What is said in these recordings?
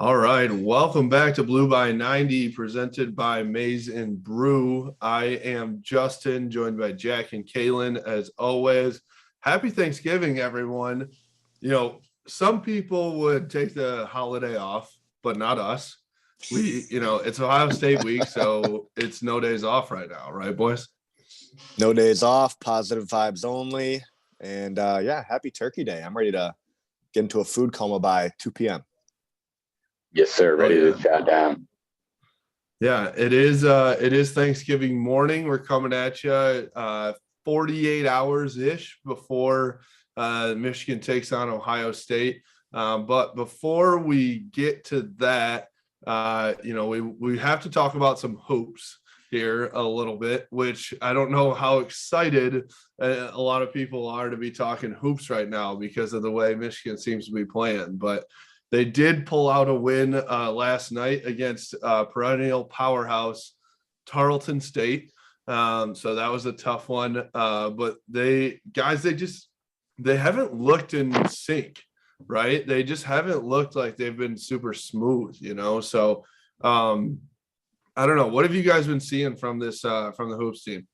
All right, welcome back to Blue by 90, presented by Maize and Brew. I am Justin, joined by Jack and Kaylin, as always. Happy Thanksgiving, everyone. Some people would take the holiday off, but not us. It's Ohio State week, so it's no days off right now, right, boys? No days off, positive vibes only. And happy Turkey Day. I'm ready to get into a food coma by 2 p.m. Yes, sir. Ready to chat down. Yeah, it is. It is Thanksgiving morning. We're coming at you 48 hours ish before Michigan takes on Ohio State. But before we get to that, we have to talk about some hoops here a little bit, which I don't know how excited a lot of people are to be talking hoops right now because of the way Michigan seems to be playing. But they did pull out a win last night against perennial powerhouse Tarleton State. So that was a tough one. But they haven't looked in sync, right? They just haven't looked like they've been super smooth, So I don't know. What have you guys been seeing from this from the hoops team?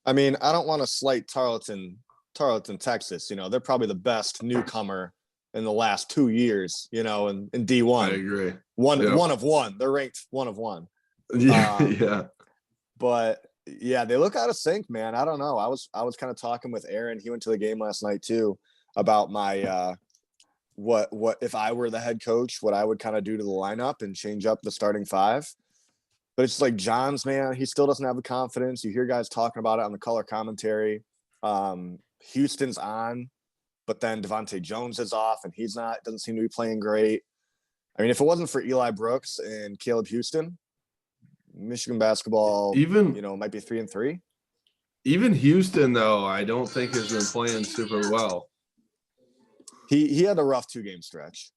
I mean, I don't want to slight Tarleton, Texas. They're probably the best newcomer in the last 2 years, in D1. I agree. One of one. They're ranked one of one. Yeah. But yeah, they look out of sync, man. I don't know. I was kind of talking with Aaron. He went to the game last night too, about my what if I were the head coach, what I would kind of do to the lineup and change up the starting five. But it's like Johns, man, he still doesn't have the confidence. You hear guys talking about it on the color commentary. Houston's on, but then Devontae Jones is off and doesn't seem to be playing great. I mean, if it wasn't for Eli Brooks and Caleb Houston, Michigan basketball, might be 3-3. Even Houston, though, I don't think has been playing super well. He had a rough 2-game stretch.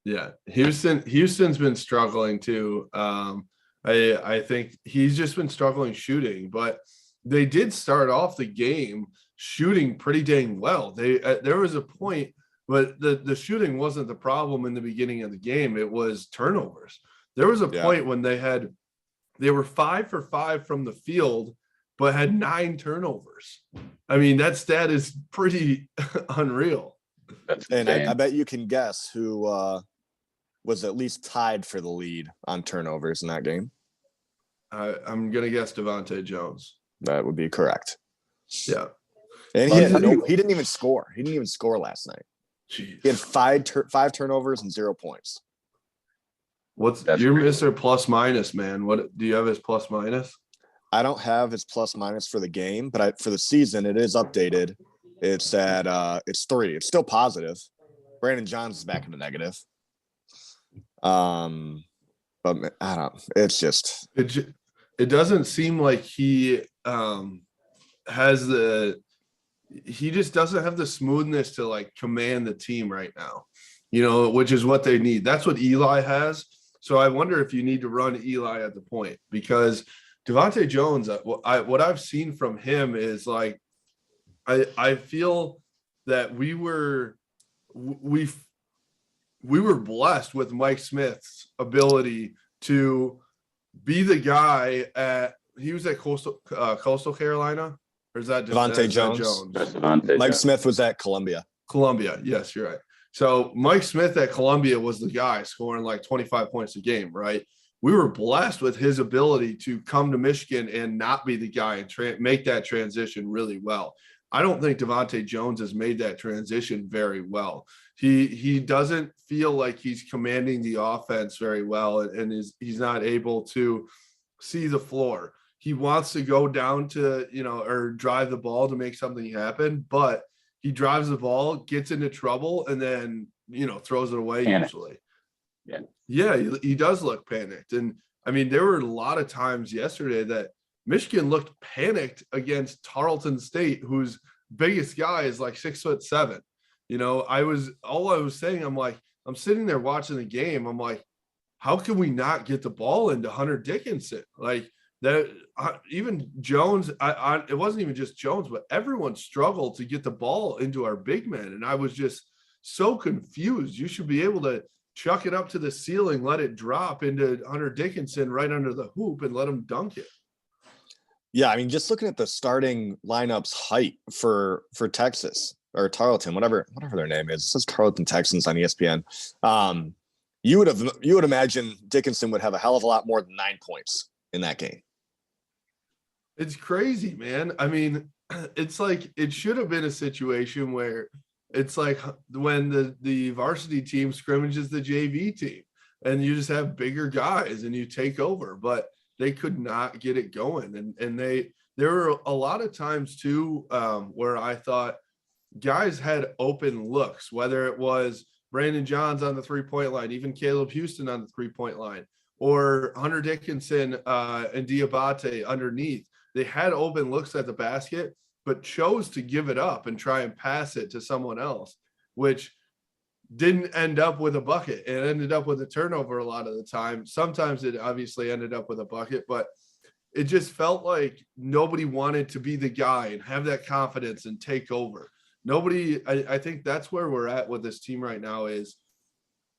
Yeah, Houston's been struggling too. I think he's just been struggling shooting, but they did start off the game shooting pretty dang well. There was a point, but the shooting wasn't the problem in the beginning of the game. It was turnovers. There was a point when they were 5 for 5 from the field, but had 9 turnovers. I mean, that stat is pretty unreal. And I bet you can guess who was at least tied for the lead on turnovers in that game. I'm gonna guess Devontae Jones. That would be correct. Yeah. And he didn't even score. He didn't even score last night. Jeez. He had five turnovers and 0 points. You're Mr. Plus minus, man? What do you have his plus minus? I don't have his plus minus for the game, but for the season it is updated. It's at it's 3. It's still positive. Brandon Johns is back in the negative. But I don't. It's just it doesn't seem like he has he just doesn't have the smoothness to like command the team right now, which is what they need. That's what Eli has. So I wonder if you need to run Eli at the point, because Devontae Jones, what I've seen from him is like, I feel that we were blessed with Mike Smith's ability to be the guy he was at Coastal Carolina, or is that Devontae Jones? Mike Smith was at Columbia. Yes, you're right. So Mike Smith at Columbia was the guy scoring like 25 points a game, right? We were blessed with his ability to come to Michigan and not be the guy and make that transition really well. I don't think Devontae Jones has made that transition very well. He doesn't feel like he's commanding the offense very well, and he's not able to see the floor. He wants to go down to, or drive the ball to make something happen, but he drives the ball, gets into trouble, and then, throws it away usually. Yeah, he does look panicked. And I mean, there were a lot of times yesterday that Michigan looked panicked against Tarleton State, whose biggest guy is like 6'7". I was saying, I'm sitting there watching the game. I'm like, how can we not get the ball into Hunter Dickinson? Like that, even Jones, it wasn't even just Jones, but everyone struggled to get the ball into our big men. And I was just so confused. You should be able to chuck it up to the ceiling, let it drop into Hunter Dickinson right under the hoop and let him dunk it. Yeah, I mean, just looking at the starting lineup's height for Texas or Tarleton, whatever their name is, it says Tarleton Texans on ESPN. You would imagine Dickinson would have a hell of a lot more than 9 points in that game. It's crazy, man. I mean, it's like it should have been a situation where it's like when the varsity team scrimmages the JV team and you just have bigger guys and you take over, but they could not get it going. And there were a lot of times too, where I thought guys had open looks, whether it was Brandon Johns on the 3-point line, even Caleb Houston on the 3-point line, or Hunter Dickinson and Diabate underneath. They had open looks at the basket, but chose to give it up and try and pass it to someone else, which didn't end up with a bucket. It ended up with a turnover a lot of the time. Sometimes it obviously ended up with a bucket, but it just felt like nobody wanted to be the guy and have that confidence and take over. Nobody, I think that's where we're at with this team right now is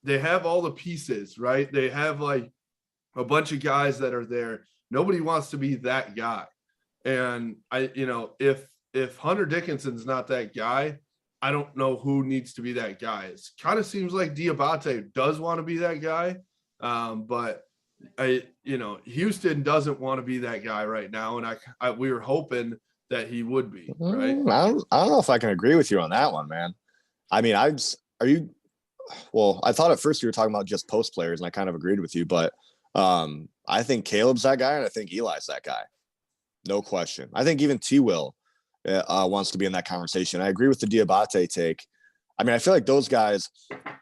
they have all the pieces, right? They have like a bunch of guys that are there. Nobody wants to be that guy. And if Hunter Dickinson's not that guy, I don't know who needs to be that guy. It kind of seems like Diabate does want to be that guy. But Houston doesn't want to be that guy right now. And we were hoping that he would be, right? I don't know if I can agree with you on that one, man. I mean, I thought at first you were talking about just post players and I kind of agreed with you, but I think Caleb's that guy. And I think Eli's that guy. No question. I think even T-Will wants to be in that conversation. I agree with the Diabate take. I mean, I feel like those guys,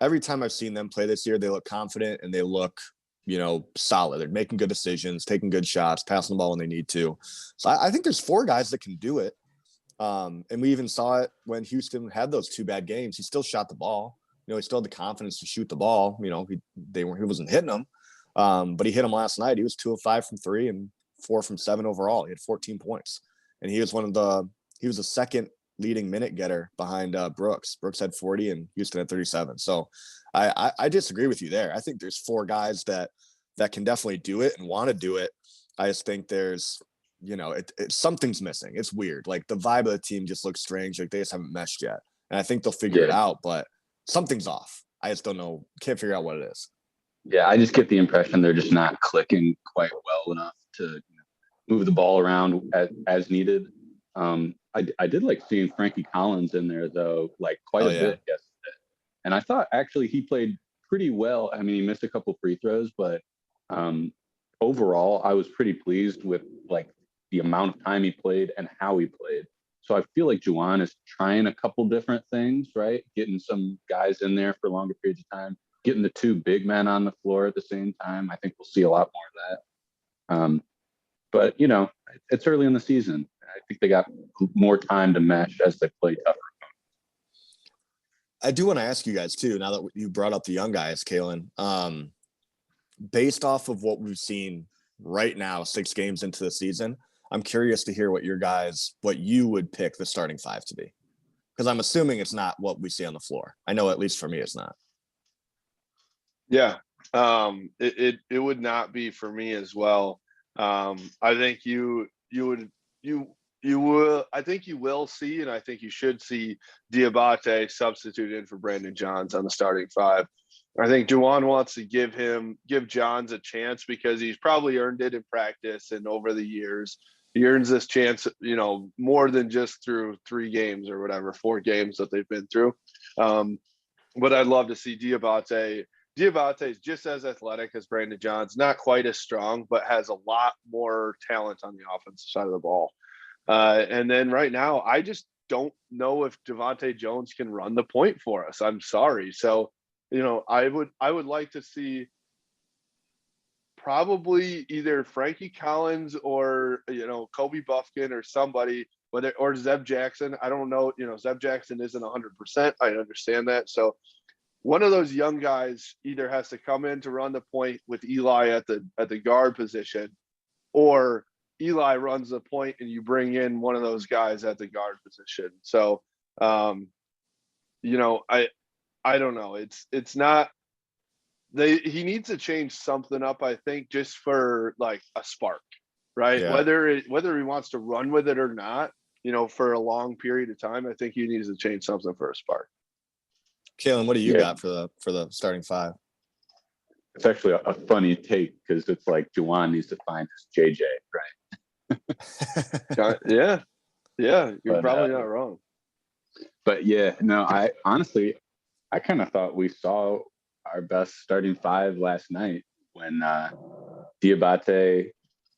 every time I've seen them play this year, they look confident and they look, solid. They're making good decisions, taking good shots, passing the ball when they need to. So I think there's 4 guys that can do it. And we even saw it when Houston had those 2 bad games. He still shot the ball. He still had the confidence to shoot the ball. He wasn't hitting them, but he hit them last night. He was 2 of 5 from 3 and 4 from 7 overall. He had 14 points, and he was the second leading minute getter behind Brooks. Brooks had 40 and Houston had 37. So I disagree with you there. I think there's 4 guys that can definitely do it and want to do it. I just think there's, something's missing. It's weird. Like the vibe of the team just looks strange. Like they just haven't meshed yet. And I think they'll figure it out, but something's off. I just don't know. Can't figure out what it is. Yeah, I just get the impression they're just not clicking quite well enough to move the ball around as needed. I did like seeing Frankie Collins in there though, like quite a bit yesterday. And I thought actually he played pretty well. I mean, he missed a couple free throws, but overall I was pretty pleased with like the amount of time he played and how he played. So I feel like Juwan is trying a couple different things, right? Getting some guys in there for longer periods of time, getting the 2 big men on the floor at the same time. I think we'll see a lot more of that. But it's early in the season. I think they got more time to mesh as they play tougher. I do want to ask you guys too, now that you brought up the young guys, Kalen, based off of what we've seen right now, 6 games into the season, I'm curious to hear what you would pick the starting 5 to be. Because I'm assuming it's not what we see on the floor. I know at least for me, it's not. Yeah. It would not be for me as well. I think you will see, and I think you should see Diabate substitute in for Brandon Johns on the starting 5. I think Juwan wants to give Johns a chance because he's probably earned it in practice and over the years. He earns this chance, more than just through 3 games or whatever, 4 games that they've been through. But I'd love to see Diabate. Diabate is just as athletic as Brandon Johns, not quite as strong, but has a lot more talent on the offensive side of the ball. And then right now, I just don't know if Devontae Jones can run the point for us. I'm sorry. So, I would like to see probably either Frankie Collins or, Kobe Buffkin or somebody, or Zeb Jackson. I don't know. Zeb Jackson isn't 100%. I understand that. So one of those young guys either has to come in to run the point with Eli at the guard position, or Eli runs the point and you bring in one of those guys at the guard position. So, I don't know. It's not. He needs to change something up, I think, just for like a spark, right? Yeah. Whether he wants to run with it or not, for a long period of time, I think he needs to change something for a spark. Kalen, what do you Yeah. got for the starting five? It's actually a funny take because it's like Juwan needs to find his JJ, right? Yeah, you're But, probably not wrong. But yeah, no, I honestly, I kind of thought we saw our best starting five last night when Diabate,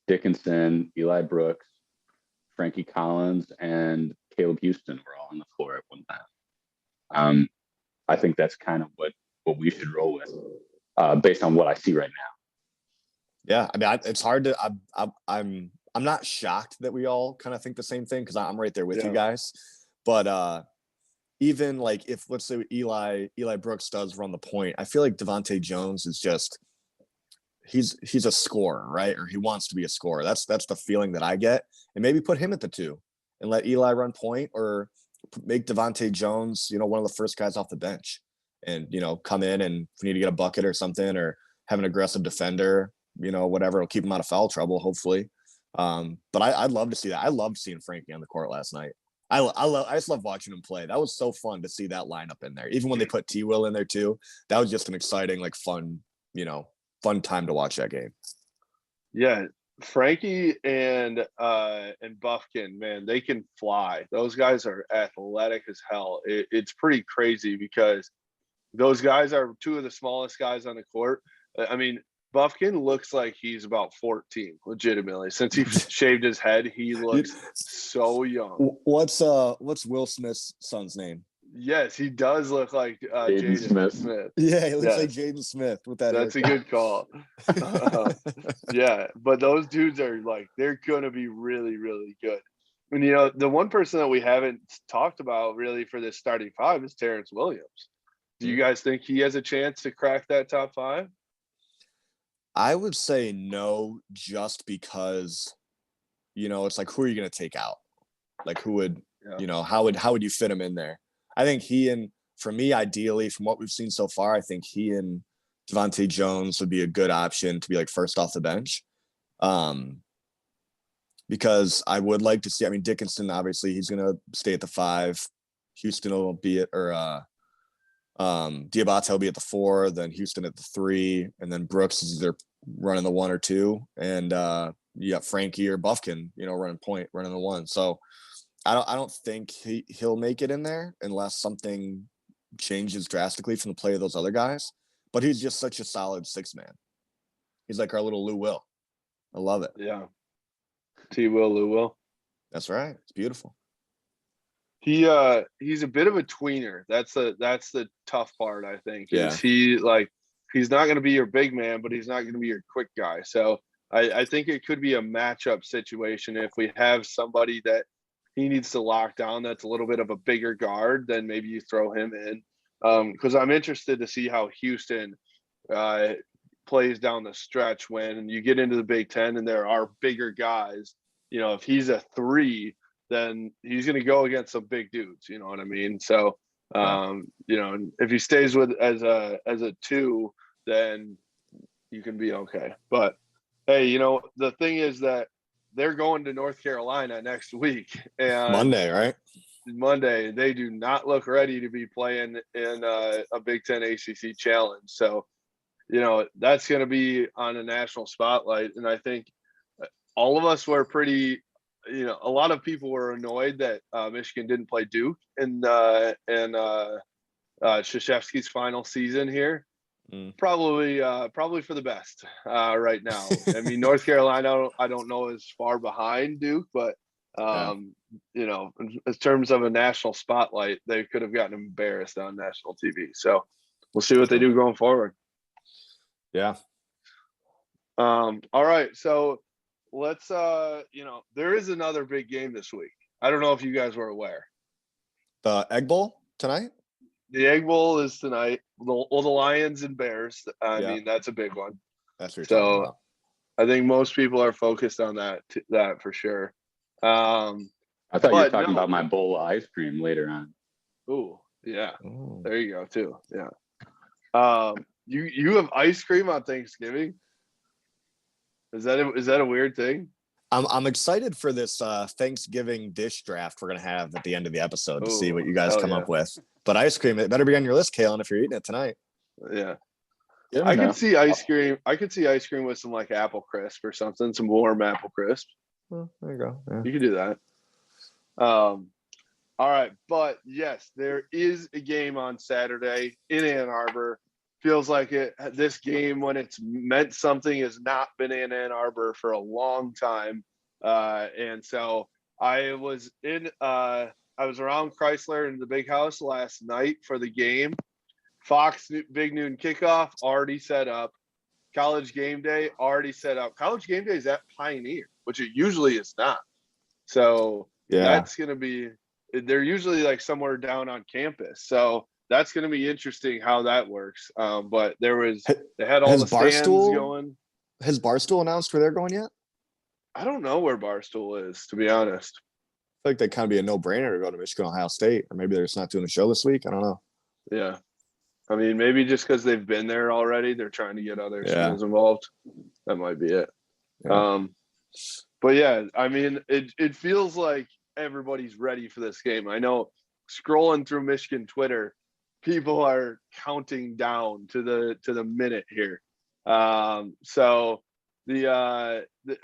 Dickinson, Eli Brooks, Frankie Collins, and Caleb Houston were all on the floor at one time. I think that's kind of what we should roll with, based on what I see right now. Yeah, I mean, it's hard to. I'm not shocked that we all kind of think the same thing because I'm right there with you guys. But even like if let's say Eli Brooks does run the point, I feel like Devontae Jones is just he's a scorer, right? Or he wants to be a scorer. That's the feeling that I get. And maybe put him at the 2 and let Eli run point, or make Devontae Jones, one of the first guys off the bench, and come in, and if we need to get a bucket or something, or have an aggressive defender, whatever, it'll keep him out of foul trouble, hopefully. But I'd love to see that. I loved seeing Frankie on the court last night. I just love watching him play. That was so fun to see that lineup in there. Even when they put T Will in there too, that was just an exciting, like fun time to watch that game. Yeah, Frankie and Buffkin, man, they can fly. Those guys are athletic as hell. It's pretty crazy because those guys are two of the smallest guys on the court. I mean, Buffkin looks like he's about 14, legitimately. Since he shaved his head, he looks so young. What's Will Smith's son's name? Yes, he does look like Jaden Smith. Yeah, he looks like Jaden Smith with that. That's haircut. A good call. Yeah, but those dudes are like, they're going to be really, really good. And, the one person that we haven't talked about really for this starting five is Terrence Williams. Do you guys think he has a chance to crack that top 5? I would say no, just because, it's like, who are you going to take out? Like, who would, how would you fit him in there? I think for me, ideally, from what we've seen so far, I think he and Devontae Jones would be a good option to be like first off the bench. Because I would like to see, Dickinson, obviously he's going to stay at the 5. Houston will be at, or Diabate will be at the 4, then Houston at the 3, and then Brooks is either running the 1 or 2, and you got Frankie or Buffkin, running point, running the 1. So I don't think he'll make it in there unless something changes drastically from the play of those other guys. But he's just such a solid 6-man. He's like our little Lou Will. I love it. Yeah. T Will, Lou Will. That's right. It's beautiful. He's a bit of a tweener. That's the tough part, I think. Yeah. He's not going to be your big man, but he's not going to be your quick guy. So I think it could be a matchup situation if we have somebody that he needs to lock down that's a little bit of a bigger guard, then maybe you throw him in. Because I'm interested to see how Houston plays down the stretch when you get into the Big Ten and there are bigger guys. If he's a 3, then he's going to go against some big dudes. You know what I mean? So, if he stays with as a 2, then you can be okay. But hey, the thing is that they're going to North Carolina next week, and Monday, right? Monday, they do not look ready to be playing in a Big Ten ACC challenge. So, that's going to be on a national spotlight. And I think all of us were pretty, a lot of people were annoyed that Michigan didn't play Duke in Krzyzewski's final season here. Probably for the best right now. North Carolina, I don't know, is far behind Duke, but in terms of a national spotlight, they could have gotten embarrassed on national TV. So we'll see what they do going forward. Yeah. All right. So let's, there is another big game this week. I don't know if you guys were aware. The Egg Bowl tonight? The Egg Bowl is tonight. The Lions and Bears. I mean, that's a big one. That's what you're talking about. I think most people are focused on that for sure. I thought you were talking about my bowl of ice cream later on. Ooh, Yeah, Oh. there you go too. Yeah. You have ice cream on Thanksgiving? Is that a weird thing? I'm excited for this Thanksgiving dish draft we're gonna have at the end of the episode to see Oh, what you guys hell come yeah. up with. But ice cream, it better be on your list, Kalen, if you're eating it tonight. Yeah. You I never know. could see ice cream. I could see ice cream with some like apple crisp or something, some warm apple crisp. Well, there you go. Yeah. You could do that. All right, but yes, there is a game on Saturday in Ann Arbor. Feels like it. This game, when it's meant something, has not been in Ann Arbor for a long time, and so I was around Chrysler in the Big House last night for the game. Fox Big Noon kickoff already set up. College game day already set up. College game day is at Pioneer, which it usually is not. So Yeah. that's going to be, they're usually like somewhere down on campus. So that's going to be interesting how that works. But they had all Has the stands Barstool- going. Has Barstool announced where they're going yet? I don't know where Barstool is, to be honest. I feel like that kind of be a no-brainer to go to Michigan, Ohio State, or maybe they're just not doing a show this week. I don't know. Yeah. I mean, maybe just because they've been there already, they're trying to get other schools involved. That might be it. Yeah. But yeah, I mean, it feels like everybody's ready for this game. I know scrolling through Michigan Twitter, people are counting down to the minute here. So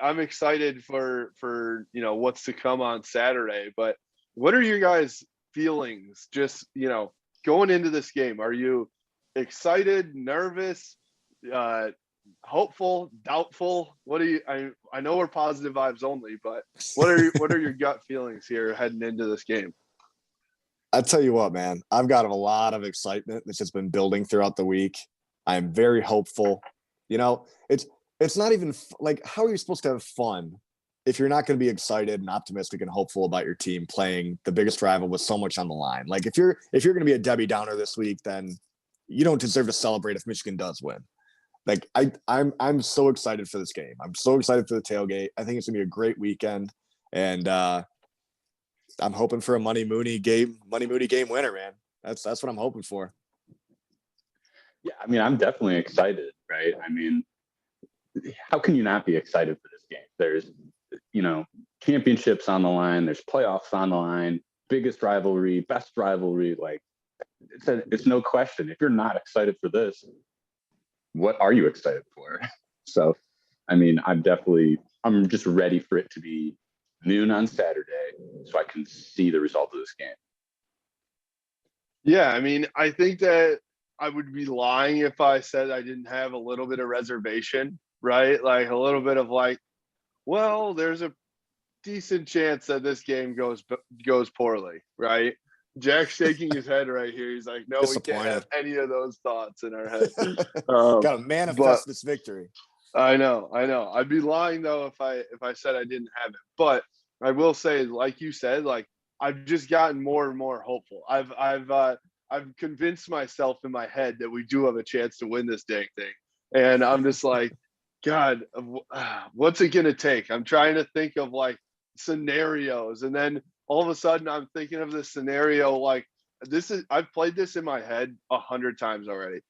I'm excited for what's to come on Saturday. But what are your guys' feelings? Just going into this game, are you excited, nervous, hopeful, doubtful? What do you? I know we're positive vibes only, but what are your gut feelings here heading into this game? I tell you what, man, I've got a lot of excitement that's just been building throughout the week. I am very hopeful. It's not even like, how are you supposed to have fun if you're not going to be excited and optimistic and hopeful about your team playing the biggest rival with so much on the line? Like if you're going to be a Debbie Downer this week, then you don't deserve to celebrate if Michigan does win. Like I'm so excited for this game. I'm so excited for the tailgate. I think it's gonna be a great weekend, and I'm hoping for a Money Mooney game winner, man. That's what I'm hoping for. Yeah, I mean, I'm definitely excited, right? I mean, how can you not be excited for this game? There's, championships on the line. There's playoffs on the line. Biggest rivalry, best rivalry. Like, it's no question. If you're not excited for this, what are you excited for? So, I mean, I'm just ready for it to be noon on Saturday so I can see the result of this game. Yeah, I mean, I think that I would be lying if I said I didn't have a little bit of reservation, right? Like a little bit of like, well, there's a decent chance that this game goes poorly, right? Jack's shaking his head right here. He's like, no, we can't have any of those thoughts in our head. Gotta manifest this victory. I know. I'd be lying though if I said I didn't have it. But I will say, like you said, like I've just gotten more and more hopeful. I've convinced myself in my head that we do have a chance to win this dang thing. And I'm just like, God, what's it gonna take? I'm trying to think of like scenarios, and then all of a sudden I'm thinking of this scenario like I've played this in my head 100 times already.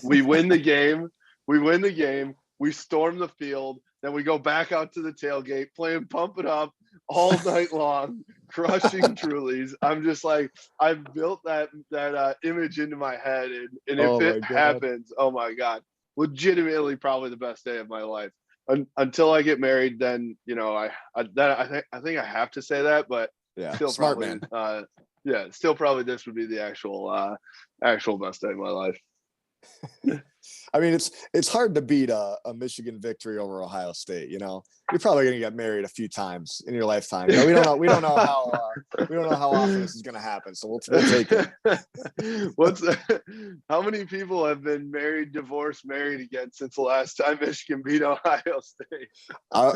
We win the game, we storm the field, then we go back out to the tailgate, playing Pump It Up all night long, crushing Trulies. I'm just like, I've built that image into my head, and if it happens, oh my God, legitimately probably the best day of my life. Until I get married, then I think I have to say that, but yeah, still smart probably, man. still probably this would be the actual best day of my life. I mean, it's hard to beat a Michigan victory over Ohio State. You're probably gonna get married a few times in your lifetime. We don't know how often this is gonna happen. So we'll take it. How many people have been married, divorced, married again since the last time Michigan beat Ohio State?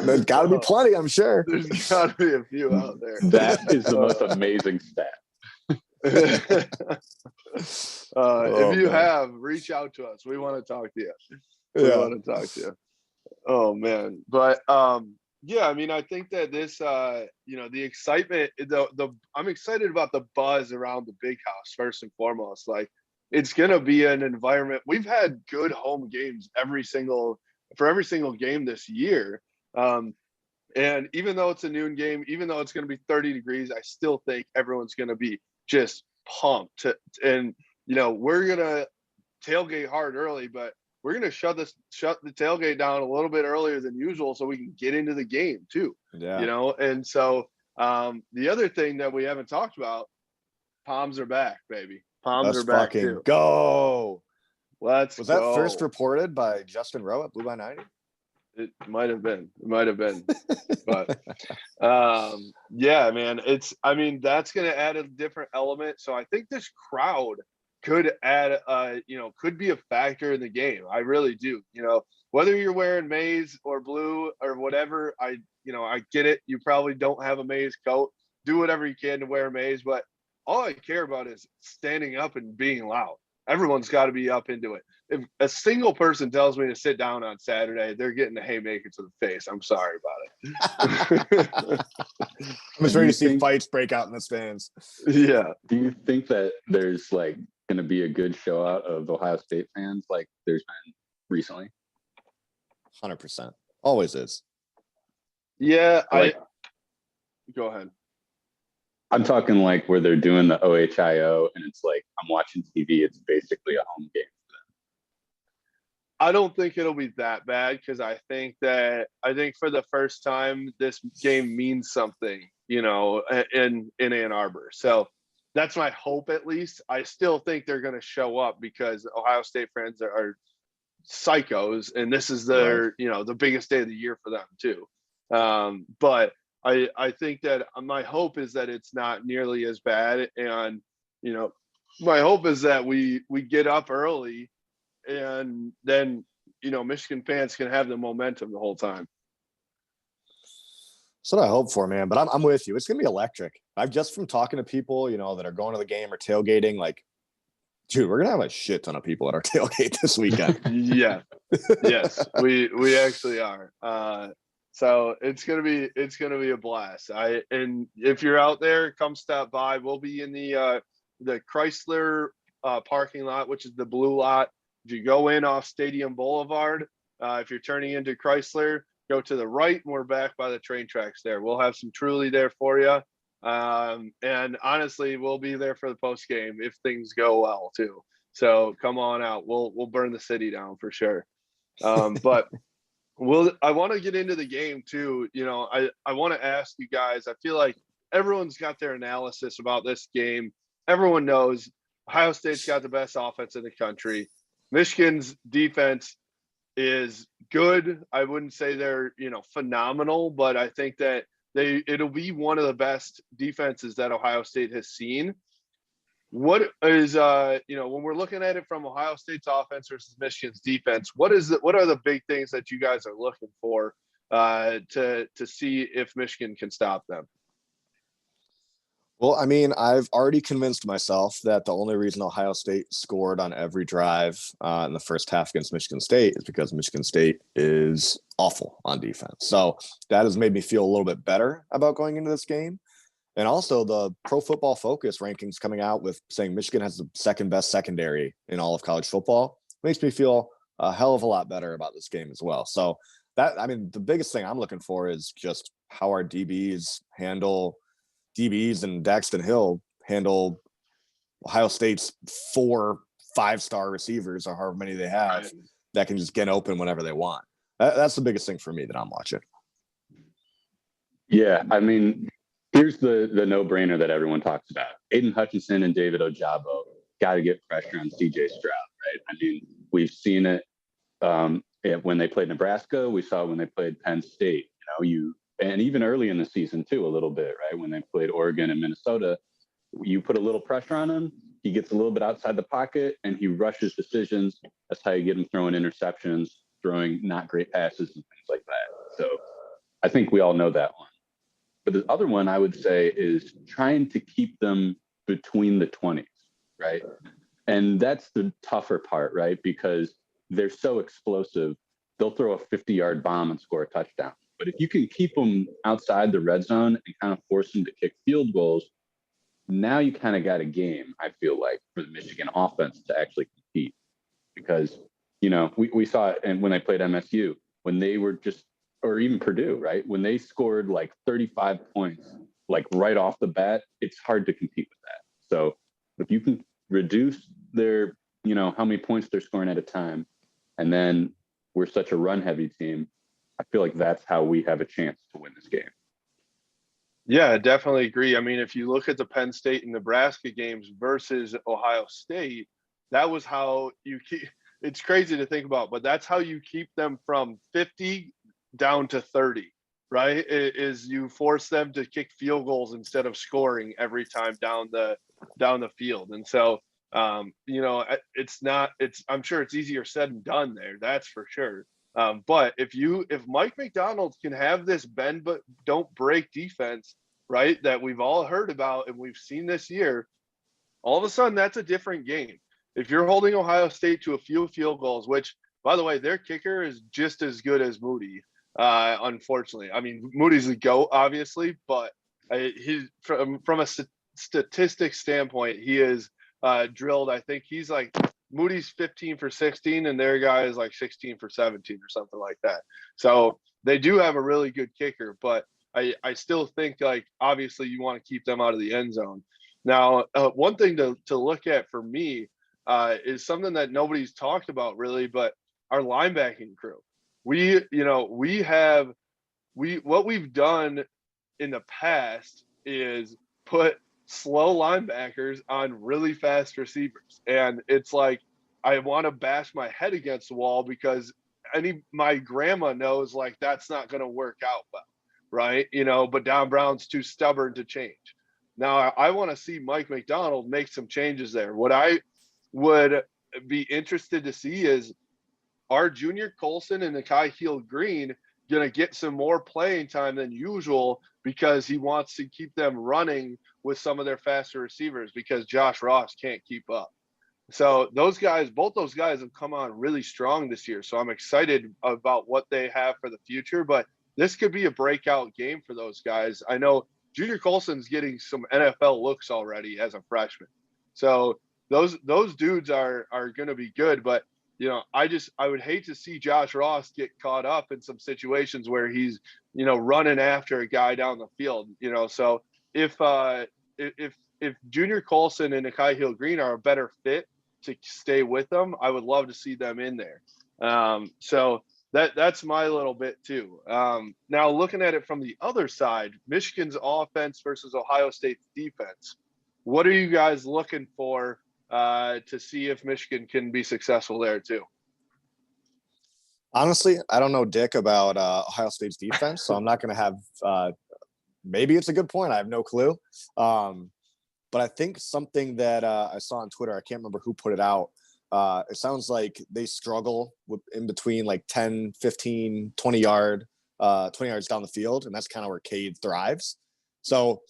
There's got to be plenty, I'm sure. There's got to be a few out there. That is the most amazing stat. If you have, reach out to us. We want to talk to you. We want to talk to you. Oh man. But Yeah, I mean, I think that this, the excitement, I'm excited about the buzz around the big house first and foremost. Like, it's gonna be an environment. We've had good home games for every single game this year. And even though it's a noon game, even though it's gonna be 30 degrees, I still think everyone's gonna be just pumped. And we're gonna tailgate hard early, but we're gonna shut the tailgate down a little bit earlier than usual so we can get into the game too. Yeah. And so the other thing that we haven't talked about, Palms are back, baby. Palms Let's are back fucking too. go. Let's Was go. that first reported by Justin Rowe at Blue by 90? It might have been. But yeah, man, that's gonna add a different element. So I think this crowd could add could be a factor in the game. I really do. Whether you're wearing maize or blue or whatever, I get it. You probably don't have a maize coat. Do whatever you can to wear maize, but all I care about is standing up and being loud. Everyone's got to be up into it. If a single person tells me to sit down on Saturday, they're getting a haymaker to the face. I'm sorry about it. I'm just ready to see fights break out in the stands. Yeah. Do you think that there's like going to be a good show out of Ohio State fans like there's been recently? 100%. Always is. Yeah. Go ahead. I'm talking like where they're doing the OHIO and it's like I'm watching TV. It's basically a home game for them. I don't think it'll be that bad because I think for the first time this game means something, in Ann Arbor. So that's my hope at least. I still think they're going to show up because Ohio State fans are psychos and this is their, the biggest day of the year for them too. But I think that my hope is that it's not nearly as bad. And, my hope is that we get up early and then, Michigan fans can have the momentum the whole time. That's what I hope for, man. But I'm with you. It's going to be electric. I've just from talking to people, that are going to the game or tailgating, like, dude, we're going to have a shit ton of people at our tailgate this weekend. Yeah. Yes, we actually are. So it's gonna be a blast. And if you're out there, come stop by. We'll be in the Chrysler parking lot, which is the blue lot. If you go in off Stadium Boulevard, if you're turning into Chrysler, go to the right, and we're back by the train tracks there. We'll have some Truly there for you. And honestly, we'll be there for the post game if things go well too. So come on out. We'll burn the city down for sure. But I want to get into the game too. I want to ask you guys, I feel like everyone's got their analysis about this game. Everyone knows Ohio State's got the best offense in the country. Michigan's defense is good. I wouldn't say they're, phenomenal, but I think that it'll be one of the best defenses that Ohio State has seen. What is when we're looking at it from Ohio State's offense versus Michigan's defense, what are the big things that you guys are looking for to see if Michigan can stop them? Well, I mean, I've already convinced myself that the only reason Ohio State scored on every drive in the first half against Michigan State is because Michigan State is awful on defense. So that has made me feel a little bit better about going into this game. And also the Pro Football Focus rankings coming out with saying Michigan has the second best secondary in all of college football makes me feel a hell of a lot better about this game as well. So the biggest thing I'm looking for is just how our DBs and Daxton Hill handle Ohio State's 4 5-star receivers or however many they have that can just get open whenever they want. That's the biggest thing for me that I'm watching. Yeah, I mean, here's the no-brainer that everyone talks about. Aiden Hutchinson and David Ojabo got to get pressure on CJ Stroud, right? I mean, we've seen it when they played Nebraska. We saw it when they played Penn State. And even early in the season too, a little bit, right? When they played Oregon and Minnesota, you put a little pressure on him, he gets a little bit outside the pocket and he rushes decisions. That's how you get him throwing interceptions, throwing not great passes and things like that. So I think we all know that one. But the other one I would say is trying to keep them between the 20s, right? And that's the tougher part, right? Because they're so explosive. They'll throw a 50-yard bomb and score a touchdown. But if you can keep them outside the red zone and kind of force them to kick field goals, now you kind of got a game, I feel like, for the Michigan offense to actually compete. Because, we saw it, and when I played MSU, when they were just, or even Purdue, right? When they scored like 35 points, like right off the bat, it's hard to compete with that. So if you can reduce their, how many points they're scoring at a time, and then we're such a run heavy team, I feel like that's how we have a chance to win this game. Yeah, I definitely agree. I mean, if you look at the Penn State and Nebraska games versus Ohio State, that was how you keep, it's crazy to think about, but that's how you keep them from 50 down to 30, right? Is you force them to kick field goals instead of scoring every time down the field. And so, I'm sure it's easier said than done there. That's for sure. But if Mike McDonald can have this bend but don't break defense, right, that we've all heard about and we've seen this year, all of a sudden that's a different game. If you're holding Ohio State to a few field goals, which, by the way, their kicker is just as good as Moody, unfortunately. I mean, Moody's the GOAT, obviously, but he's from a statistics standpoint, he is drilled. I think he's like Moody's 15 for 16 and their guy is like 16 for 17 or something like that. So they do have a really good kicker, but I still think, like, obviously you want to keep them out of the end zone. Now, one thing to look at for me is something that nobody's talked about really, but our linebacking crew. What we've done in the past is put slow linebackers on really fast receivers. And it's like, I want to bash my head against the wall because my grandma knows, like, that's not going to work out well. Right. But Don Brown's too stubborn to change. Now I want to see Mike McDonald make some changes there. What I would be interested to see is, are Junior Colson and Nakai Heel-Green going to get some more playing time than usual because he wants to keep them running with some of their faster receivers because Josh Ross can't keep up. So both those guys have come on really strong this year. So I'm excited about what they have for the future, but this could be a breakout game for those guys. I know Junior Colson's getting some NFL looks already as a freshman. So those dudes are going to be good, but I would hate to see Josh Ross get caught up in some situations where he's, running after a guy down the field, so if Junior Colson and Nakai Hill-Green are a better fit to stay with them, I would love to see them in there. So that's my little bit too. Now looking at it from the other side, Michigan's offense versus Ohio State's defense. What are you guys looking for to see if Michigan can be successful there too? Honestly, I don't know dick about Ohio State's defense, so I'm not going to have maybe it's a good point. I have no clue. But I think something that I saw on Twitter, I can't remember who put it out. It sounds like they struggle in between like 10, 15, 20 yards down the field. And that's kind of where Cade thrives. So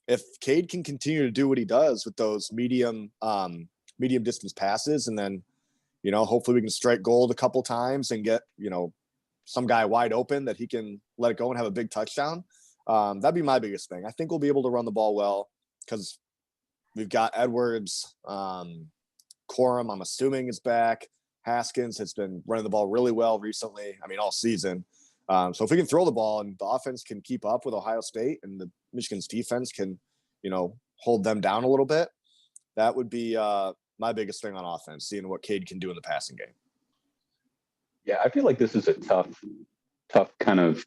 if Cade can continue to do what he does with those medium distance passes, and then, hopefully we can strike gold a couple times and get, some guy wide open that he can let it go and have a big touchdown. That'd be my biggest thing. I think we'll be able to run the ball well because we've got Edwards, Corum, I'm assuming, is back. Haskins has been running the ball really well recently. I mean, all season. So if we can throw the ball and the offense can keep up with Ohio State and the Michigan's defense can, hold them down a little bit, that would be my biggest thing on offense, seeing what Cade can do in the passing game. Yeah, I feel like this is a tough kind of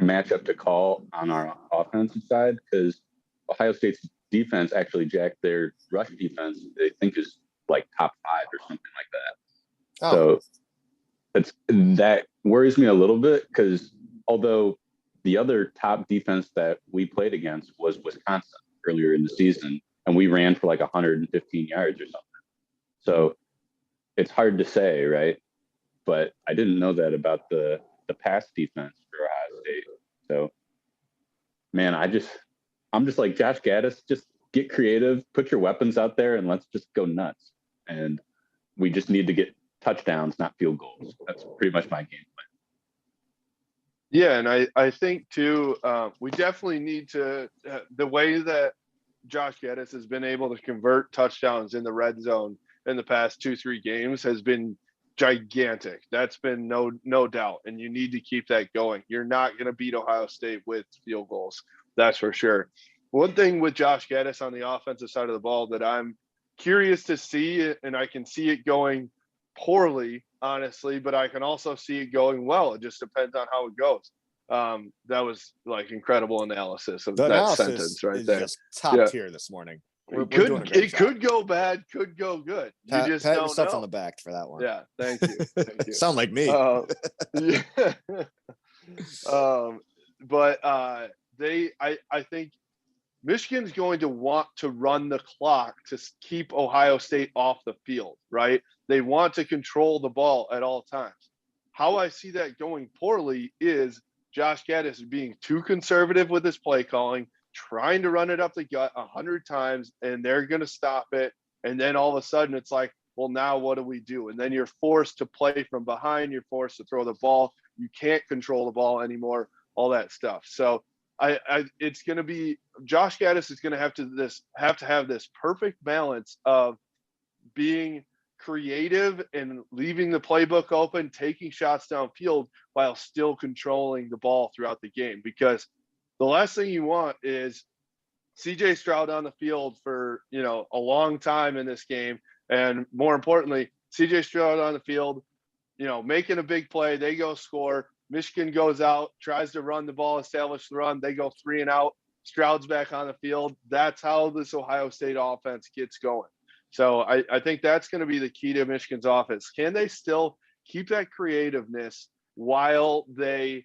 matchup to call on our offensive side because Ohio State's defense actually jacked their rush defense. They think is like top 5 or something like that. Oh. So that worries me a little bit because although the other top defense that we played against was Wisconsin earlier in the season, and we ran for like 115 yards or something. So it's hard to say, right? But I didn't know that about the pass defense for Ohio State. So, man, I'm just like Josh Gaddis, just get creative, put your weapons out there, and let's just go nuts. And we just need to get touchdowns, not field goals. That's pretty much my game plan. Yeah, and I think too, we definitely need to the way that Josh Geddes has been able to convert touchdowns in the red zone in the past 2-3 games has been gigantic. That's been no doubt, and you need to keep that going. You're not going to beat Ohio State with field goals, that's for sure. One thing with Josh Geddes on the offensive side of the ball that I'm curious to see, and I can see it going poorly, honestly, but I can also see it going well. It just depends on how it goes. That was like incredible analysis of The that analysis sentence right is there. just top Yeah. tier this morning. We're It doing a great job. could go bad, could go good. You Pat, just pat don't yourself know. on the back for that one. Yeah, thank you. Thank you. Sound like me. Yeah. But I think Michigan's going to want to run the clock to keep Ohio State off the field, right? They want to control the ball at all times. How I see that going poorly is Josh Geddes being too conservative with his play calling, trying to run it up the gut 100 times, and they're going to stop it. And then all of a sudden it's like, well, now what do we do? And then you're forced to play from behind. You're forced to throw the ball. You can't control the ball anymore, all that stuff. So it's going to be Josh Geddes is going to have to have this perfect balance of being creative and leaving the playbook open, taking shots downfield while still controlling the ball throughout the game. Because the last thing you want is CJ Stroud on the field for, a long time in this game. And more importantly, CJ Stroud on the field, making a big play. They go score. Michigan goes out, tries to run the ball, establish the run. They go 3 and out. Stroud's back on the field. That's how this Ohio State offense gets going. So I think that's going to be the key to Michigan's offense. Can they still keep that creativeness while they,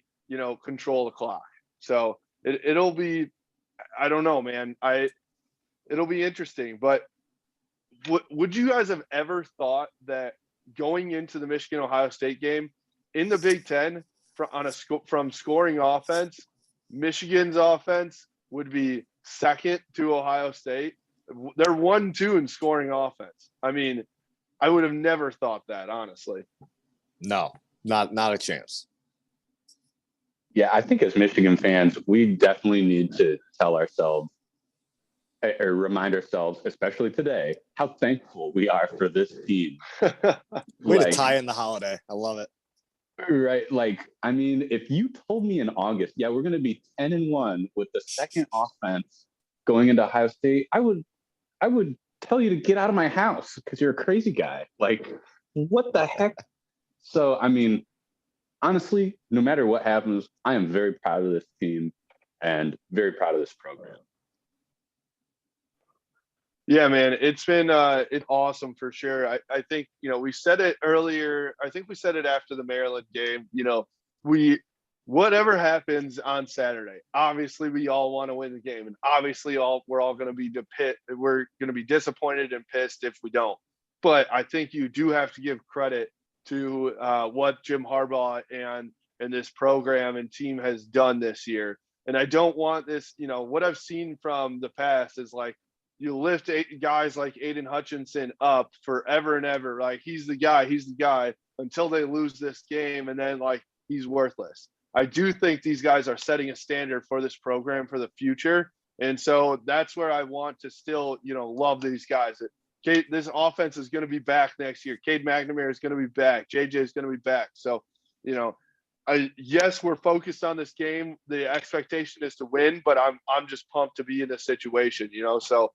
control the clock? So it'll be, I don't know, man. It'll be interesting. But would you guys have ever thought that going into the Michigan-Ohio State game in the Big Ten from scoring offense, Michigan's offense would be second to Ohio State? They're 1-2 in scoring offense. I mean, I would have never thought that, honestly. No, not a chance. Yeah, I think as Michigan fans, we definitely need to tell ourselves or remind ourselves, especially today, how thankful we are for this team. Way to tie in the holiday. I love it. Right. I mean, if you told me in August, yeah, we're going to be 10-1 with the second offense going into Ohio State, I would tell you to get out of my house because you're a crazy guy. What the heck? So, I mean, honestly, no matter what happens, I am very proud of this team and very proud of this program. Yeah, man, it's been it's awesome for sure. I think, we said it earlier. I think we said it after the Maryland game. Whatever happens on Saturday, obviously we all want to win the game, and obviously we're all going to be we're going to be disappointed and pissed if we don't. But I think you do have to give credit to what Jim Harbaugh and this program and team has done this year. And I don't want this. What I've seen from the past is like, you lift 8 guys like Aiden Hutchinson up forever and ever. Like, he's the guy until they lose this game. And then he's worthless. I do think these guys are setting a standard for this program for the future. And so that's where I want to still, love these guys. This offense is going to be back next year. Cade McNamara is going to be back. JJ is going to be back. So, yes, we're focused on this game. The expectation is to win, but I'm just pumped to be in this situation, so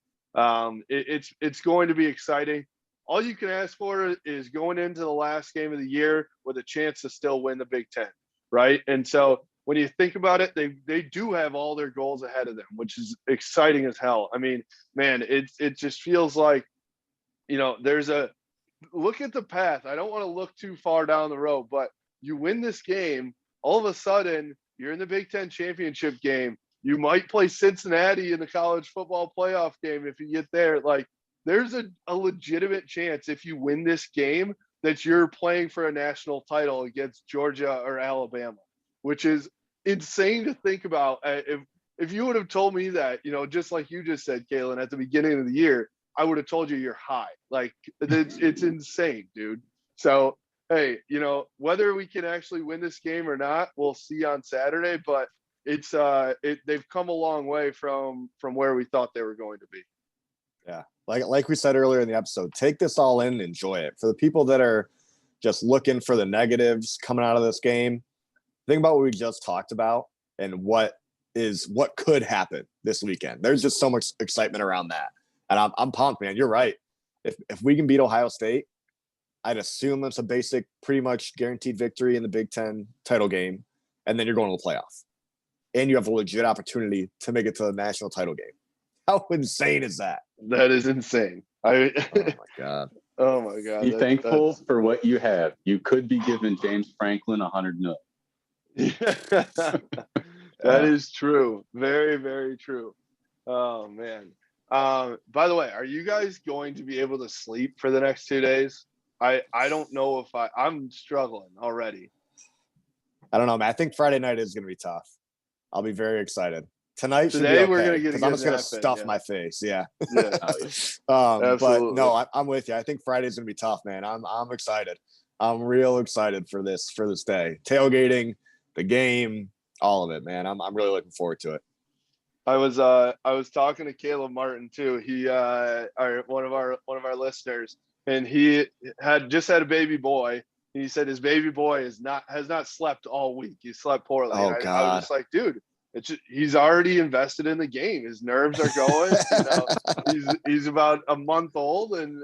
it's going to be exciting. All you can ask for is going into the last game of the year with a chance to still win the Big Ten, right? And so when you think about it, they do have all their goals ahead of them, which is exciting as hell. I mean, man, it just feels like, there's a look at the path. I don't want to look too far down the road, but you win this game, all of a sudden you're in the Big Ten championship game. You might play Cincinnati in the college football playoff game if you get there. There's a legitimate chance if you win this game that you're playing for a national title against Georgia or Alabama, which is insane to think about. If you would have told me that, just like you just said, Kalen, at the beginning of the year, I would have told you you're high. It's insane, dude. So hey, whether we can actually win this game or not, we'll see on Saturday. But they've come a long way from where we thought they were going to be. Yeah. Like we said earlier in the episode, take this all in and enjoy it. For the people that are just looking for the negatives coming out of this game, think about what we just talked about and what could happen this weekend. There's just so much excitement around that. And I'm pumped, man. You're right. If we can beat Ohio State, I'd assume it's a basic, pretty much guaranteed victory in the Big Ten title game. And then you're going to the playoff. And you have a legit opportunity to make it to the national title game. How insane is that? That is insane. Oh my God. Oh my God. Be thankful for what you have. You could be giving James Franklin $100 million. That is true. Very, very true. Oh man. By the way, are you guys going to be able to sleep for the next 2 days? I don't know if I'm struggling already. I don't know, man. I think Friday night is going to be tough. I'll be very excited. Tonight should be Today okay, we're gonna get because I'm just gonna stuff my face. Yeah. Yeah. But no, I'm with you. I think Friday's gonna be tough, man. I'm excited. I'm real excited for this day. Tailgating, the game, all of it, man. I'm really looking forward to it. I was talking to Caleb Martin too. He one of our listeners, and he just had a baby boy. He said his baby boy has not slept all week. He slept poorly. Oh, I God. was just like, dude, he's already invested in the game. His nerves are going. He's about a month old and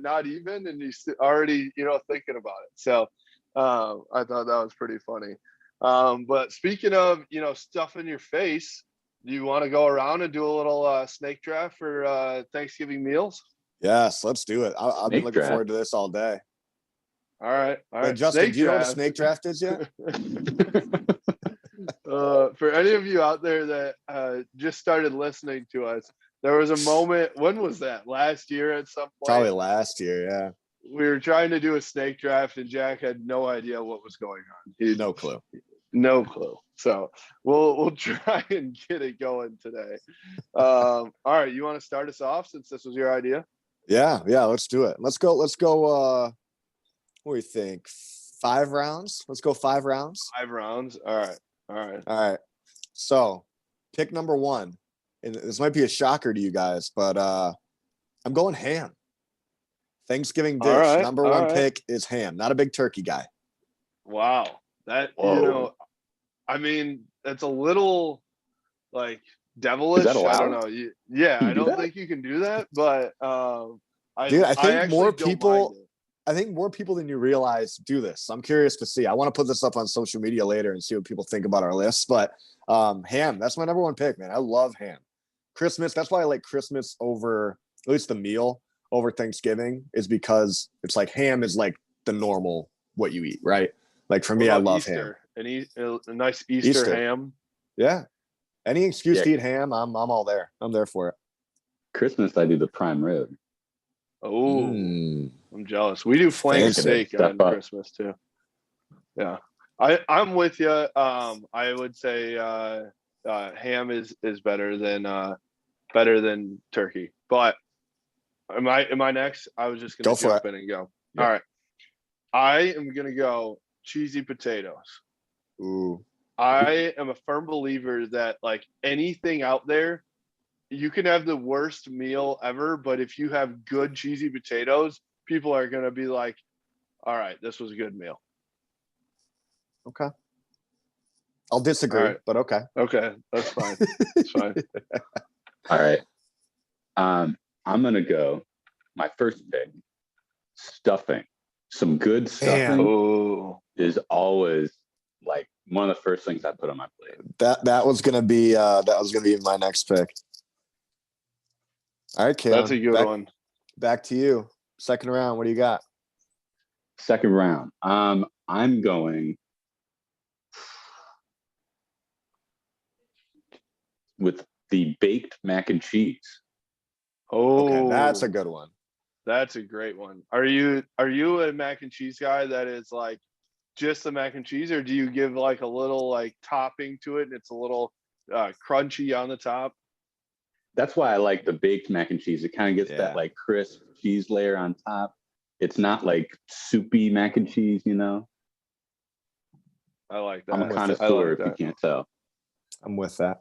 not even, and he's already thinking about it. So I thought that was pretty funny. But speaking of stuff in your face, do you want to go around and do a little snake draft for Thanksgiving meals? Yes, let's do it. I've been looking forward to this all day. All right. Justin, snake do you know what a draft. snake draft is yet? For any of you out there that just started listening to us, there was a moment. When was that? Last year at some point? Probably last year, yeah. We were trying to do a snake draft, and Jack had no idea what was going on. No clue. No clue. So we'll try and get it going today. All right, you want to start us off since this was your idea? Yeah, let's do it. Let's go. What do you think? 5 rounds? Let's go 5 rounds. 5 rounds. All right. So pick number 1. And this might be a shocker to you guys, but I'm going ham. Thanksgiving dish. Right, number 1 pick is ham. Not a big turkey guy. Wow. That, I mean, that's a little like devilish. Is that allowed? I don't know. Yeah, I don't think you can do that, but I think more people than you realize do this. I'm curious to see. I want to put this up on social media later and see what people think about our lists. But ham, that's my number 1 pick, man. I love ham. Christmas, that's why I like Christmas over, at least the meal, over Thanksgiving, is because it's like ham is like the normal what you eat, right? Like for me, I love Easter? ham. A nice Easter ham. Yeah. Any excuse to eat ham, I'm all there. I'm there for it. Christmas, I do the prime rib. Oh, I'm jealous. We do flank steak on Christmas too. Yeah, I'm with you. I would say ham is better than turkey. But am I next? I was just gonna jump in and go. Yeah. All right, I am gonna go cheesy potatoes. Ooh. I am a firm believer that like anything out there, you can have the worst meal ever, but if you have good cheesy potatoes, people are going to be like, all right, this was a good meal. Okay. I'll disagree, but okay. Okay. That's fine. That's fine. All right. I'm going to go my first pick, stuffing. Some good stuffing is always like one of the first things I put on my plate. That was gonna be my next pick. All right, Caleb. That's a good one. Back to you. Second round. What do you got? Second round. I'm going with the baked mac and cheese. Oh, okay, that's a good one. That's a great one. Are you a mac and cheese guy that is like just the mac and cheese, or do you give like a little like topping to it and it's a little crunchy on the top? That's why I like the baked mac and cheese. It kind of gets that like crisp cheese layer on top. it's not like soupy mac and cheese, you know. I like that. I'm a I connoisseur like if you that. can't tell. I'm with that.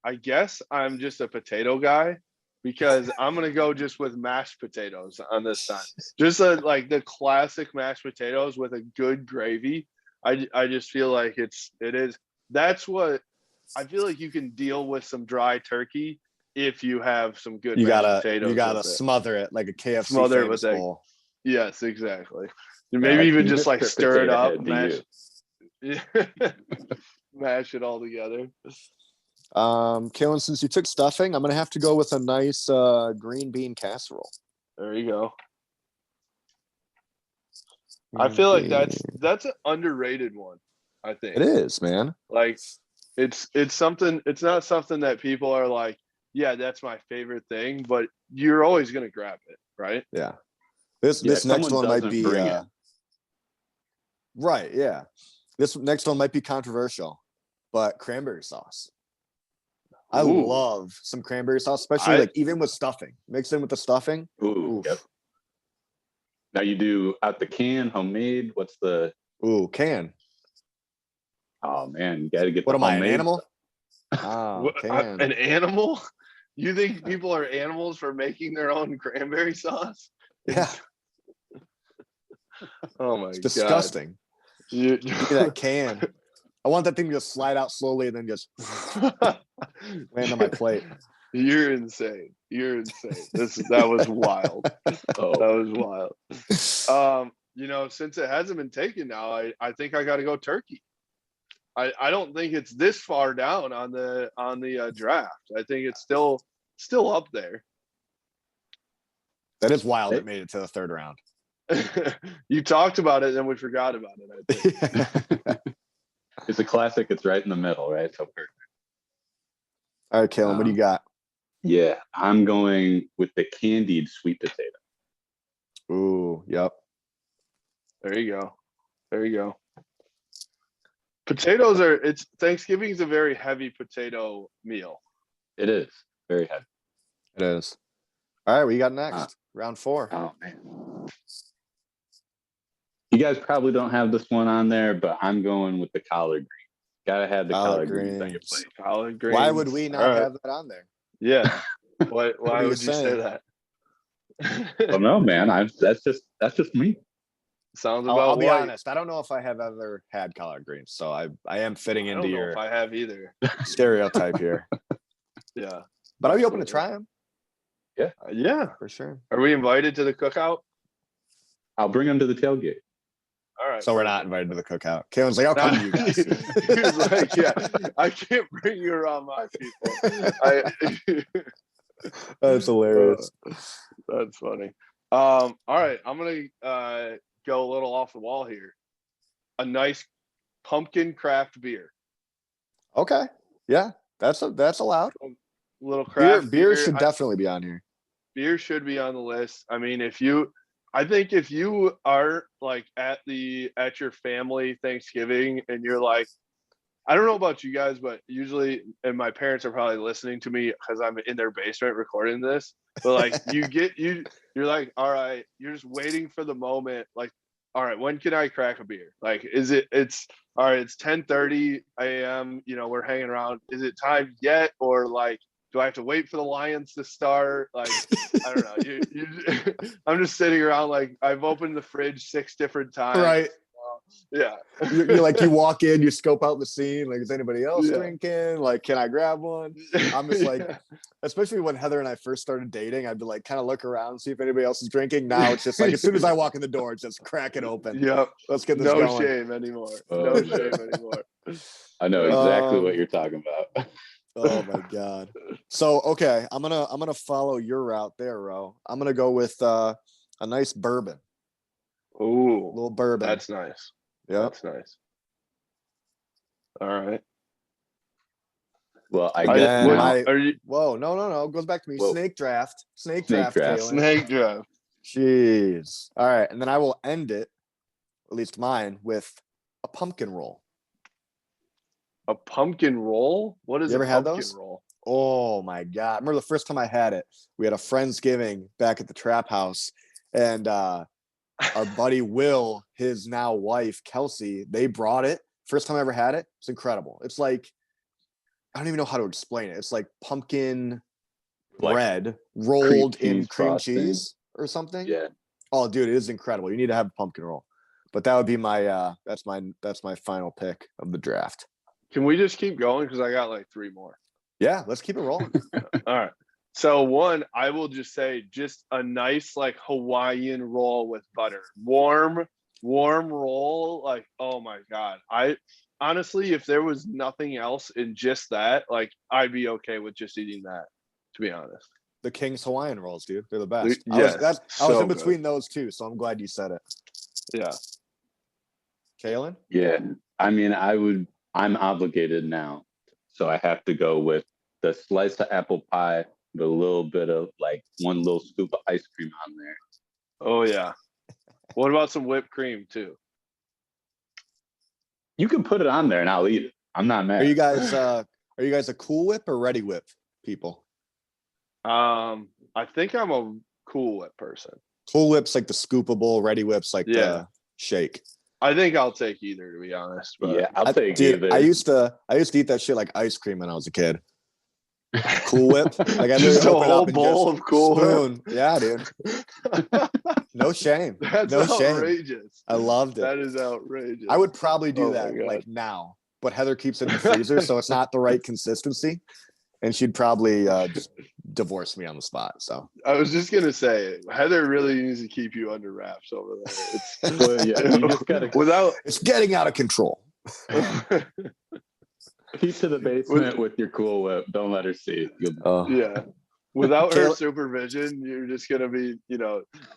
I guess I'm just a potato guy because I'm gonna go just with mashed potatoes on this time. Just like the classic mashed potatoes with a good gravy. I just feel like it is. That's what I feel like. You can deal with some dry turkey if you have some good mashed potatoes. You gotta with it. smother it like a KFC Smother it famous with egg. bowl. Yes, exactly. Maybe even just like Mr. stir it Potato up, Head to mash, you. mash it all together. Kalen, since you took stuffing, I'm gonna have to go with a nice green bean casserole. There you go. I feel like that's an underrated one. I think It is, man. like it's something. It's not something that people are like, yeah, that's my favorite thing, but you're always gonna grab it, right? Yeah. This If next someone one might doesn't be bring it, right. Yeah, this next one might be controversial, but cranberry sauce. I Ooh. love some cranberry sauce, especially like even with stuffing. Mix in with the stuffing. ooh, Oof. yep. Now you do out the can, homemade. What's the? Ooh, can. Oh man, you got to get What the am I, an homemade animal? stuff. Oh, can. An animal? You think people are animals for making their own cranberry sauce? Yeah, Oh my it's god! disgusting. You, Give me that can. I want that thing to just slide out slowly and then just land on my plate. You're insane. You're insane. That was wild. Oh, That was wild. Since it hasn't been taken now, I think I got to go turkey. I don't think it's this far down on the draft. I think it's still up there. That is wild. It made it to the third round. You talked about it, then we forgot about it. I think. it's a classic. It's right in the middle, right? So perfect. All right, Kalen, what do you got? Yeah, I'm going with the candied sweet potato. Ooh, yep. There you go. There you go. Potatoes Thanksgiving is a very heavy potato meal. It is very heavy. It is. All right, what you got next? Round 4. Oh man. You guys probably don't have this one on there, but I'm going with the collard greens. Gotta have the collard greens on your plate. Collard greens. Why would we not have that on there? Yeah. Why are you would you say saying? that? Well, no, man. That's just me. Sounds about I'll be white. honest. I don't know if I have ever had collard greens, so I am fitting I into don't know your if I have either. stereotype here. Yeah. But I'll be open to try them. Yeah. For sure. Are we invited to the cookout? I'll bring them to the tailgate. All right. So we're not invited to the cookout. Kalen's like, I'll come to you guys. He was like, yeah, I can't bring you around my people. That's hilarious. That's funny. All right. I'm going to go a little off the wall here. A nice pumpkin craft beer. Okay. Yeah, that's allowed. Little craft beer should definitely be on here. Beer should be on the list. I mean, I think if you are like at your family Thanksgiving and you're like, I don't know about you guys, but usually, and my parents are probably listening to me because I'm in their basement recording this. But like, you're like, all right, you're just waiting for the moment. Like, all right, when can I crack a beer? Like, it's all right. It's 10:30 a.m. We're hanging around. Is it time yet, or like, do I have to wait for the Lions to start? Like, I don't know. I'm just sitting around like I've opened the fridge 6 different times. Right. Yeah. You're like, you walk in, you scope out the scene. Like, is anybody else drinking? Like, can I grab one? I'm just like, especially when Heather and I first started dating, I'd be like, kind of look around, see if anybody else is drinking. Now it's just like, as soon as I walk in the door, it's just crack it open. Yep. Let's get this going. No shame anymore. No shame anymore. I know exactly what you're talking about. Oh my God. So, okay. I'm gonna follow your route there, Ro. I'm gonna go with a nice bourbon. Ooh, A little bourbon. That's nice. Yeah. That's nice. All right. Well, I guess now. Whoa, no. It goes back to me. Whoa. Snake draft. Snake Snake draft. Kalen. Snake draft. Jeez. All right. And then I will end it, at least mine, with a pumpkin roll. A pumpkin roll? What is You ever a had pumpkin those? roll? Oh my God. I remember the first time I had it, we had a Friendsgiving back at the trap house, and our buddy Will, his now wife, Kelsey, they brought it. First time I ever had it. It's incredible. It's like, I don't even know how to explain it. It's like pumpkin Like bread rolled cream in cheese cream frosting. cheese or something. Yeah. Oh, dude, it is incredible. You need to have a pumpkin roll. But that would be my that's my final pick of the draft. Can we just keep going? Because I got like 3 more. Yeah, let's keep it rolling. All right. So one, I will just say just a nice like Hawaiian roll with butter. Warm roll. Like, oh my God. I honestly, if there was nothing else in just that, like I'd be okay with just eating that, to be honest. The King's Hawaiian rolls, dude. They're the best. Yes, I was so in good. between those two, so I'm glad you said it. Yeah. Kalen? Yeah. I mean, I'm obligated now. So I have to go with the slice of apple pie with a little bit of like one little scoop of ice cream on there. Oh yeah. What about some whipped cream too? You can put it on there and I'll eat it. I'm not mad. Are you guys a Cool Whip or Ready Whip people? I think I'm a Cool Whip person. Cool Whip's like the scoopable, Ready Whip's like the shake. I think I'll take either, to be honest. But Yeah, I'll take dude, either. I used to eat that shit like ice cream when I was a kid. Cool Whip, like I just literally a open whole up and bowl just of Cool spoon. Yeah, dude. No shame. That's No shame. outrageous. I loved it. That is outrageous. I would probably do Oh my that God. like now, but Heather keeps it in the freezer, so it's not the right consistency, and she'd probably just divorce me on the spot. So I was just gonna say, Heather really needs to keep you under wraps over there. It's Well, yeah, you just gotta without it's getting out of control. keep to the basement with your Cool Whip. Don't let her see. yeah. Without her Kayla- supervision, you're just gonna be,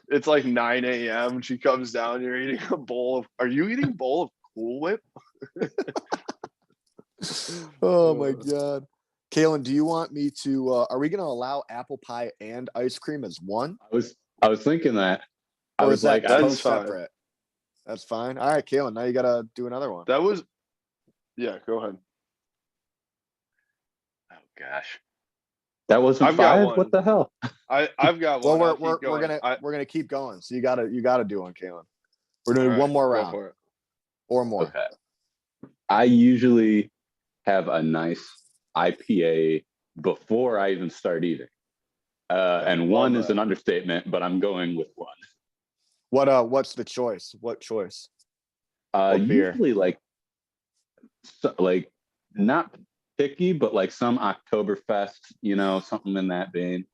it's like 9 a.m. She comes down, you're eating a bowl of. Are you eating a bowl of Cool Whip? Oh my God. Kalen, do you want me to are we gonna allow apple pie and ice cream as one? I was thinking that. I Or was is that like, that's both fine. separate? That's fine. All right, Kalen, now you gotta do another one. That was. Yeah, go ahead. oh gosh, that wasn't I've got 5. one. What the hell? I've got Well, one. we're gonna keep going. So you gotta do one, Kalen. We're doing one more round or more. Okay. I usually have a nice IPA before I even start eating. And one is an understatement, but I'm going with one. What's the choice? What choice? What beer? Usually like not picky, but like some Oktoberfest, something in that vein.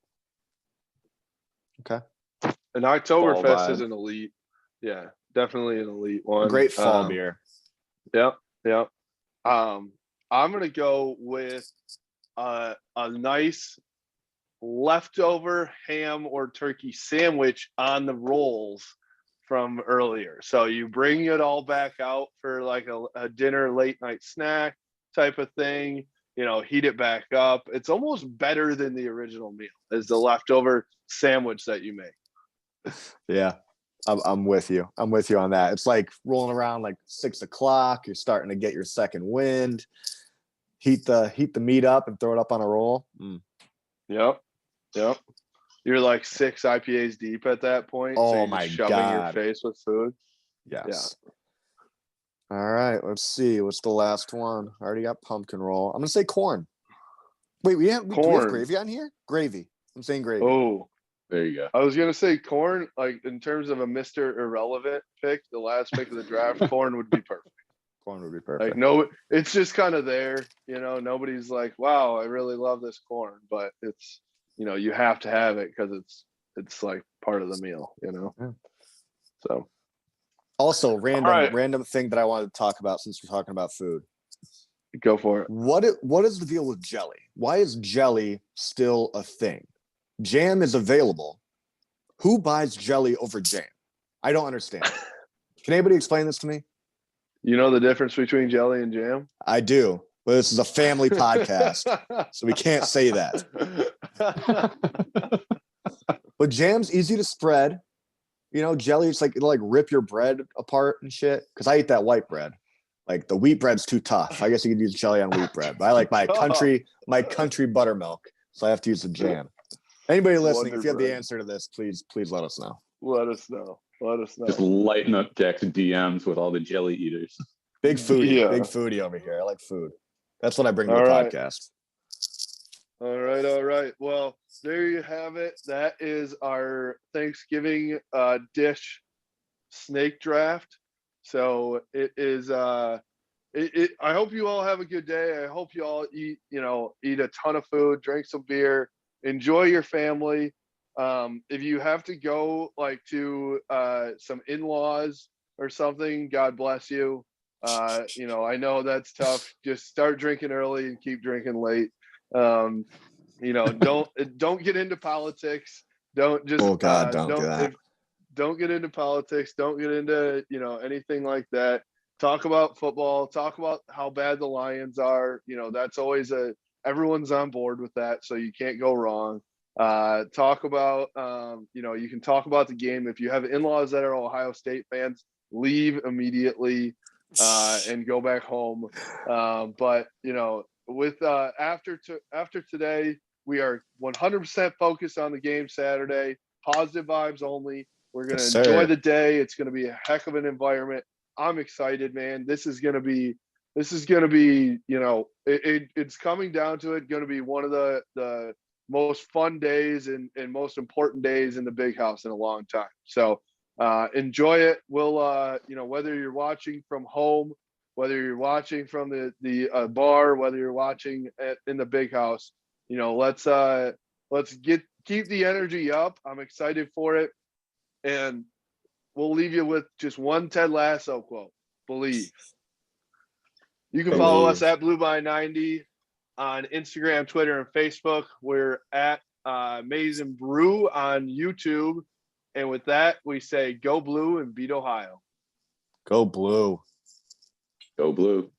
Okay. An Oktoberfest Fall is vibe. an elite. Yeah, definitely an elite one. Great fall beer. Yep. I'm gonna go with a nice leftover ham or turkey sandwich on the rolls from earlier. So you bring it all back out for like a dinner late night snack type of thing. Heat it back up. It's almost better than the original meal is the leftover sandwich that you make. Yeah. I'm with you. I'm with you on that. It's like rolling around like 6 o'clock. You're starting to get your second wind. Heat the meat up and throw it up on a roll. Yep. You're like 6 IPAs deep at that point. Oh so you're my just shoving your God. face with food. Yes. Yeah. All right. Let's see. What's the last one? I already got pumpkin roll. I'm gonna say corn. Wait, we have gravy on here? Gravy. I'm saying gravy. Oh, There you go. I was gonna say corn. Like in terms of a Mr. Irrelevant pick, the last pick of the draft, corn would be perfect. Corn would be perfect. Like no, it's just kind of there. Nobody's like, wow, I really love this corn, but it's you have to have it because it's like part of the meal. Yeah. So. Also, right. random thing that I wanted to talk about since we're talking about food. Go for it. What is the deal with jelly? Why is jelly still a thing? Jam is available. Who buys jelly over jam? I don't understand. Can anybody explain this to me? You know the difference between jelly and jam? I do, but this is a family podcast, so we can't say that. But jam's easy to spread. Jelly, it's like it'll like rip your bread apart and shit. Because I eat that white bread. Like the wheat bread's too tough. I guess you could use jelly on wheat bread, but I like my country buttermilk, so I have to use the jam. Anybody listening, if you have the answer to this, please let us know. Let us know. Just lighten up Jack's DMs with all the jelly eaters. Big foodie, Yeah. big foodie over here. I like food. That's what I bring to the All right. podcast. All right. Well, there you have it. That is our Thanksgiving dish snake draft. So it is I hope you all have a good day. I hope you all eat a ton of food, drink some beer, enjoy your family. If you have to go like to some in-laws or something, God bless you. I know that's tough. Just start drinking early and keep drinking late. Don't get into politics. Don't just Oh God, don't do that. Don't get into politics. Don't get into anything like that. Talk about football. Talk about how bad the Lions are. That's always everyone's on board with that, so you can't go wrong. Talk about you can talk about the game. If you have in-laws that are Ohio State fans, leave immediately and go back home. But with after today, we are 100% focused on the game Saturday. Positive vibes only. We're going to enjoy the day. It's going to be a heck of an environment. I'm excited, man. This is going to be, it's coming down to it, going to be one of the most fun days and most important days in the big house in a long time. So enjoy it. We'll, whether you're watching from home, whether you're watching from the bar, whether you're watching in the big house, let's keep the energy up. I'm excited for it. And we'll leave you with just one Ted Lasso quote. Believe. You can follow us at Blue by 90 on Instagram, Twitter, and Facebook. We're at Maize and Brew on YouTube. And with that, we say go blue and beat Ohio. Go blue. Go blue.